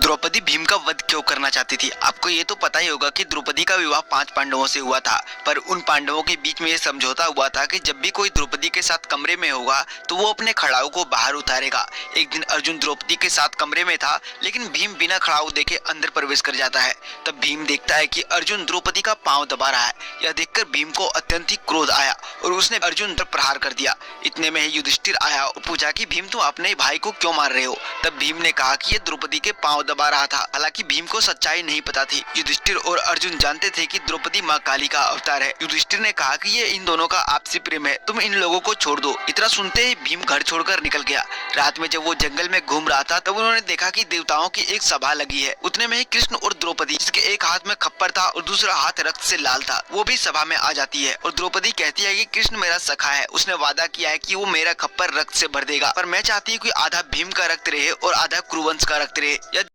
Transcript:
द्रौपदी भीम का वध क्यों करना चाहती थी? आपको ये तो पता ही होगा कि द्रौपदी का विवाह 5 पांडवों से हुआ था, पर उन पांडवों के बीच में ये समझौता हुआ था कि जब भी कोई द्रौपदी के साथ कमरे में होगा तो वो अपने खड़ाऊ को बाहर उतारेगा। एक दिन अर्जुन द्रौपदी के साथ कमरे में था, लेकिन भीम बिना खड़ाऊ देखे अंदर प्रवेश कर जाता है। तब भीम देखता है कि अर्जुन द्रौपदी का पांव दबा रहा है। यह देखकर भीम को अत्यंत ही क्रोध आया और उसने अर्जुन पर प्रहार कर दिया। इतने में ही युधिष्ठिर आया और पूछा कि भीम तुम अपने भाई को क्यों मार रहे हो? तब भीम ने कहा कि ये द्रौपदी के पांव दबा रहा था। हालांकि भीम को सच्चाई नहीं पता थी। युधिष्ठिर और अर्जुन जानते थे कि द्रौपदी माँ काली का अवतार है। युधिष्ठिर ने कहा कि ये इन दोनों का आपसी प्रेम है, तुम इन लोगों को छोड़ दो। इतना सुनते ही भीम घर छोड़कर निकल गया। रात में जब वो जंगल में घूम रहा था तब उन्होंने देखा कि देवताओं की एक सभा लगी है। उतने में ही कृष्ण और द्रौपदी, जिसके एक हाथ में खप्पर था और दूसरा हाथ रक्त से लाल था, वो भी सभा में आ जाती है और द्रौपदी कहती है कि कृष्ण मेरा सखा है, उसने वादा किया है कि वो मेरा खप्पर रक्त से भर देगा, पर मैं चाहती हूँ कि आधा भीम का रक्त रहे और आधा कुरुवंश का रक्त रहे।